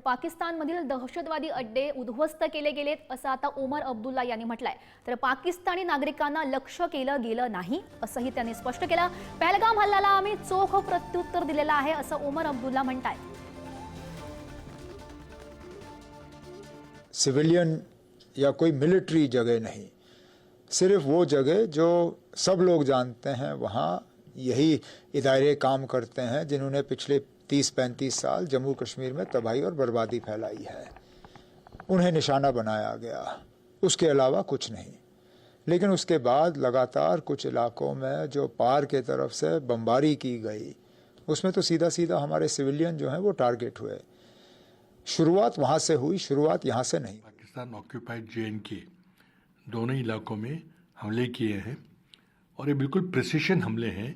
पाकिस्तानमधील दहशतवादी अड्डे उद्ध्वस्त केले गेलेत असं आता उमर अब्दुल्ला यांनी म्हटलंय। तर पाकिस्तानी नागरिकांना लक्ष्य केलं गेलं नाही असंही त्यांनी स्पष्ट केलं। पहलगाम हल्ल्याला आम्ही चोख प्रत्युत्तर दिलेलं आहे असं उमर अब्दुल्ला म्हणतात। सिविलियन या कोई मिलिट्री जगह नहीं, सिर्फ वो जगह जो सब लोग जानते हैं, वहाँ यही इदारे काम करते हैं जिन्होंने पिछले 30-35 साल जम्मू कश्मीर में तबाही और बर्बादी फैलाई है। उन्हें निशाना बनाया गया, उसके अलावा कुछ नहीं। लेकिन उसके बाद लगातार कुछ इलाकों में जो पार के तरफ से बमबारी की गई, उसमें तो सीधा सीधा हमारे सिविलियन जो हैं वो टारगेट हुए। शुरुआत वहाँ से हुई, शुरुआत यहाँ से नहीं। पाकिस्तान ऑक्यूपाइड JNK दोनों इलाकों में हमले किए हैं और ये बिल्कुल प्रिसिशन हमले हैं।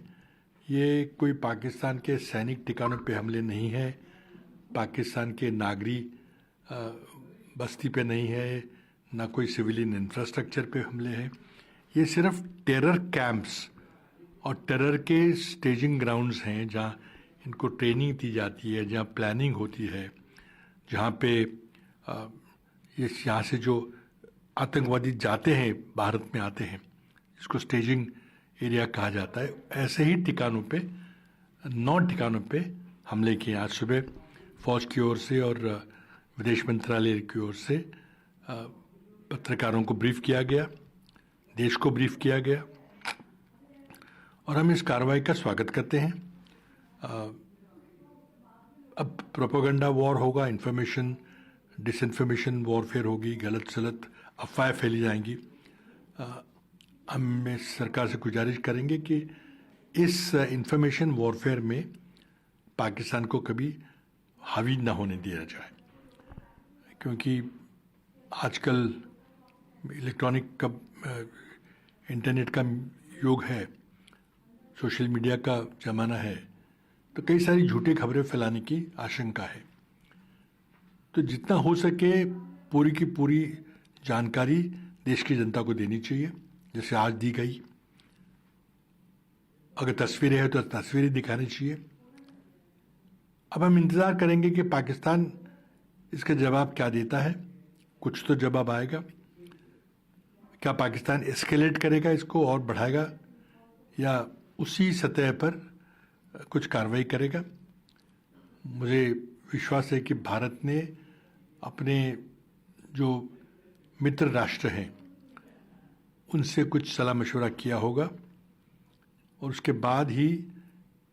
ये कोई पाकिस्तान के सैनिक ठिकानों पे हमले नहीं है, पाकिस्तान के नागरी बस्ती पे नहीं है, ना कोई सिविलियन इंफ्रास्ट्रक्चर पे हमले हैं। ये सिर्फ टेरर कैंप्स और टेरर के स्टेजिंग ग्राउंड्स हैं जहाँ इनको ट्रेनिंग दी जाती है, जहाँ प्लानिंग होती है, जहाँ पे यहाँ से जो आतंकवादी जाते हैं, भारत में आते हैं, इसको स्टेजिंग एरिया कहा जाता है। ऐसे ही ठिकानों पे 9 ठिकानों पे हमले किए। आज सुबह फौज की ओर से और विदेश मंत्रालय की ओर से पत्रकारों को ब्रीफ किया गया, देश को ब्रीफ किया गया और हम इस कार्रवाई का स्वागत करते हैं। अब प्रोपेगेंडा वॉर होगा, इन्फॉर्मेशन डिसइन्फॉर्मेशन वॉरफेयर होगी, गलत सलत अफवाहें फैली जाएंगी। हम इस सरकार से गुजारिश करेंगे कि इस इंफॉर्मेशन वॉरफेयर में पाकिस्तान को कभी हावी ना होने दिया जाए, क्योंकि आजकल इलेक्ट्रॉनिक का इंटरनेट का युग है, सोशल मीडिया का ज़माना है, तो कई सारी झूठी खबरें फैलाने की आशंका है। तो जितना हो सके पूरी की पूरी जानकारी देश की जनता को देनी चाहिए, जैसे आज दी गई। अगर तस्वीरें हैं तो तस्वीरें दिखानी चाहिए। अब हम इंतज़ार करेंगे कि पाकिस्तान इसका जवाब क्या देता है। कुछ तो जवाब आएगा। क्या पाकिस्तान एस्केलेट करेगा, इसको और बढ़ाएगा, या उसी सतह पर कुछ कार्रवाई करेगा। मुझे विश्वास है कि भारत ने अपने जो मित्र राष्ट्र हैं उनसे कुछ सलाह मशवरा किया होगा और उसके बाद ही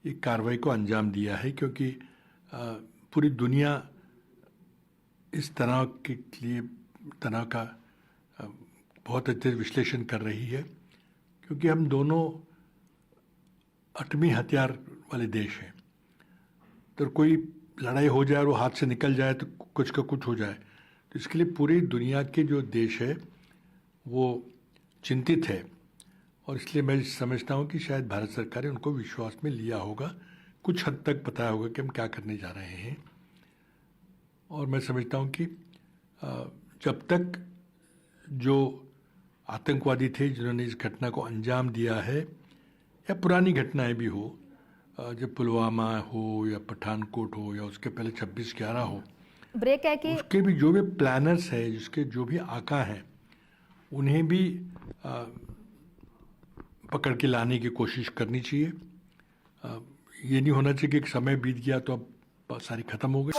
एक कार्रवाई को अंजाम दिया है, क्योंकि पूरी दुनिया इस तनाव के लिए तनाव का बहुत अच्छे विश्लेषण कर रही है, क्योंकि हम दोनों एटमी हथियार वाले देश हैं। तो कोई लड़ाई हो जाए और वो हाथ से निकल जाए तो कुछ का कुछ हो जाए, तो इसके लिए पूरी दुनिया के जो देश है वो चिंतित है। और इसलिए मैं समझता हूँ कि शायद भारत सरकार ने उनको विश्वास में लिया होगा, कुछ हद तक पता होगा कि हम क्या करने जा रहे हैं। और मैं समझता हूँ कि जब तक जो आतंकवादी थे जिन्होंने इस घटना को अंजाम दिया है, या पुरानी घटनाएं भी हो, जब पुलवामा हो या पठानकोट हो या उसके पहले 26/11 हो, ब्रेक है कि उसके भी जो भी प्लानर्स हैं, जिसके जो भी आका हैं, उन्हें भी पकड़ के लाने की कोशिश करनी चाहिए। ये नहीं होना चाहिए कि एक समय बीत गया तो अब सारी खत्म हो गई।